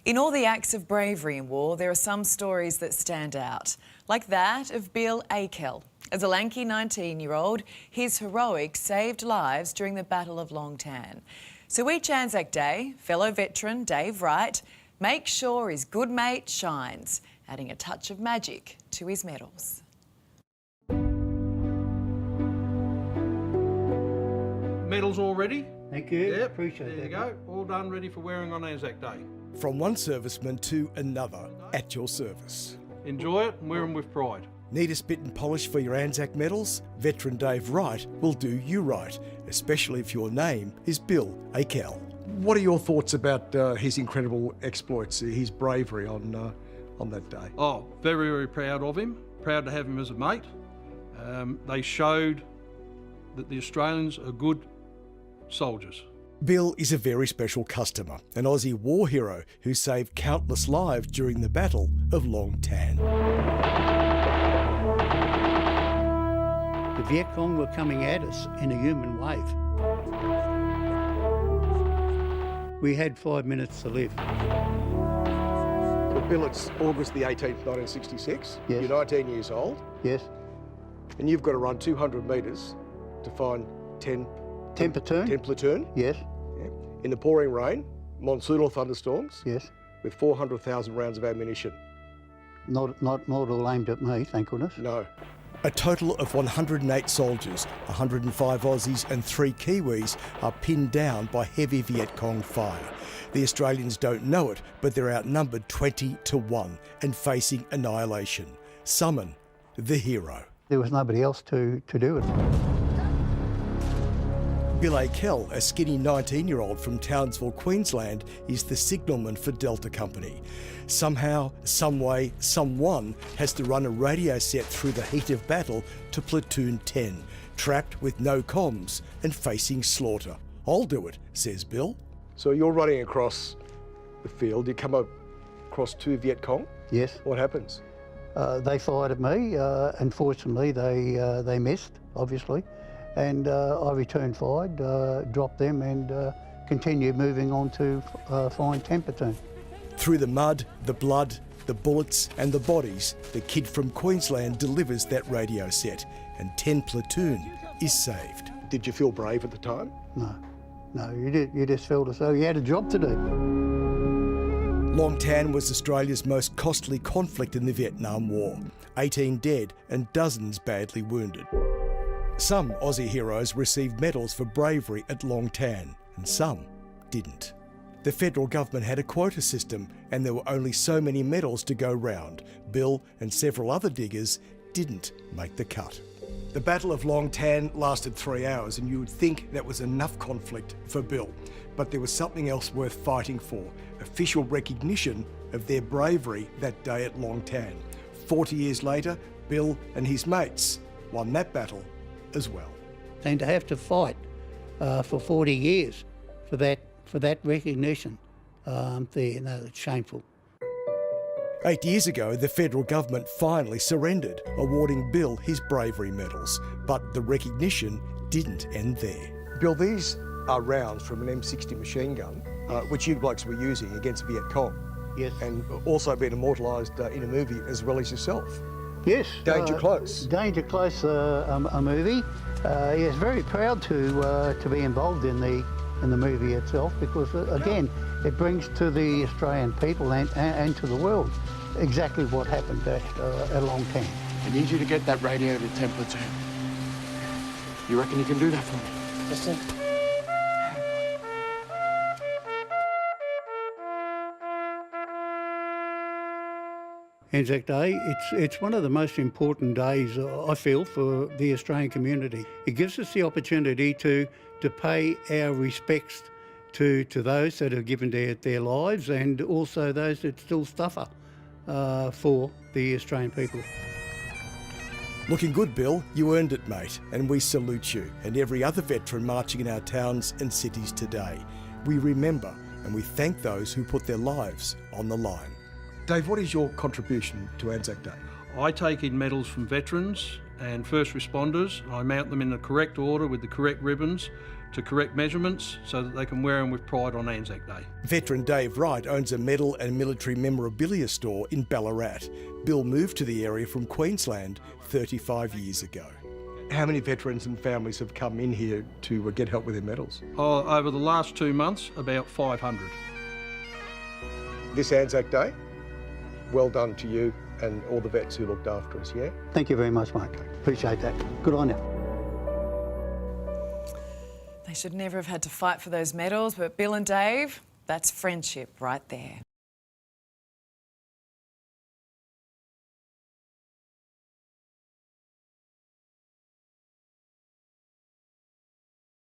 In all the acts of bravery in war, there are some stories that stand out, like that of Bill Akel. As a lanky 19-year-old, his heroics saved lives during the Battle of Long Tan. So each Anzac Day, fellow veteran Dave Wright makes sure his good mate shines, adding a touch of magic to his medals. Medals all ready? Thank you. Yep, Appreciate that. there you go. All done, ready for wearing on Anzac Day. From one serviceman to another, at your service. Enjoy it and wear them with pride. Need a spit and polish for your Anzac medals? Veteran Dave Wright will do you right, especially if your name is Bill Akel. What are your thoughts about his incredible exploits, his bravery on that day? Oh, very, very proud of him. Proud to have him as a mate. They showed that the Australians are good soldiers. Bill is a very special customer, an Aussie war hero who saved countless lives during the Battle of Long Tan. The Viet Cong were coming at us in a human wave. We had 5 minutes to live. Well, Bill, it's August the 18th, 1966. Yes. You're 19 years old. Yes. And you've got to run 200 metres to find 10 platoon? 10 platoon. Yes. Yeah. In the pouring rain, monsoonal thunderstorms. Yes. With 400,000 rounds of ammunition. Not all aimed at me, thank goodness. No. A total of 108 soldiers, 105 Aussies and 3 Kiwis are pinned down by heavy Viet Cong fire. The Australians don't know it, but they're outnumbered 20-1 and facing annihilation. Summon the hero. There was nobody else to do it. Bill Akel, a skinny 19-year-old from Townsville, Queensland, is the signalman for Delta Company. Somehow, someway, someone has to run a radio set through the heat of battle to Platoon 10, trapped with no comms and facing slaughter. I'll do it, says Bill. So you're running across the field, you come up across 2 Viet Cong. Yes. What happens? They fired at me. Unfortunately, they missed, obviously. And I returned fire, dropped them and continued moving on to find 10 platoon. Through the mud, the blood, the bullets and the bodies, the kid from Queensland delivers that radio set and 10 platoon is saved. Did you feel brave at the time? No, you just felt as though you had a job to do. Long Tan was Australia's most costly conflict in the Vietnam War. 18 dead and dozens badly wounded. Some Aussie heroes received medals for bravery at Long Tan, and some didn't. The federal government had a quota system, and there were only so many medals to go round. Bill and several other diggers didn't make the cut. The Battle of Long Tan lasted 3 hours, and you would think that was enough conflict for Bill. But there was something else worth fighting for, official recognition of their bravery that day at Long Tan. 40 years later, Bill and his mates won that battle as well. And to have to fight for 40 years for that recognition, it's shameful. 8 years ago, the federal government finally surrendered, awarding Bill his bravery medals. But the recognition didn't end there. Bill, these are rounds from an M60 machine gun, which you blokes were using against Viet Cong. Yes. And also been immortalised in a movie as well as yourself. Yes. Danger Close. Danger Close, a movie. Yes, very proud to be involved in the movie itself because, again, it brings to the Australian people and to the world exactly what happened at Long Tan. I need you to get that radio to 10 platoon. You reckon you can do that for me? Yes, sir. Anzac Day, it's one of the most important days, I feel, for the Australian community. It gives us the opportunity to pay our respects to those that have given their lives and also those that still suffer for the Australian people. Looking good, Bill. You earned it, mate, and we salute you and every other veteran marching in our towns and cities today. We remember and we thank those who put their lives on the line. Dave, what is your contribution to Anzac Day? I take in medals from veterans and first responders. I mount them in the correct order with the correct ribbons to correct measurements so that they can wear them with pride on Anzac Day. Veteran Dave Wright owns a medal and military memorabilia store in Ballarat. Bill moved to the area from Queensland 35 years ago. How many veterans and families have come in here to get help with their medals? Oh, over the last 2 months, about 500. This Anzac Day, well done to you and all the vets who looked after us, yeah? Thank you very much, mate. Appreciate that. Good on you. They should never have had to fight for those medals, but Bill and Dave, that's friendship right there.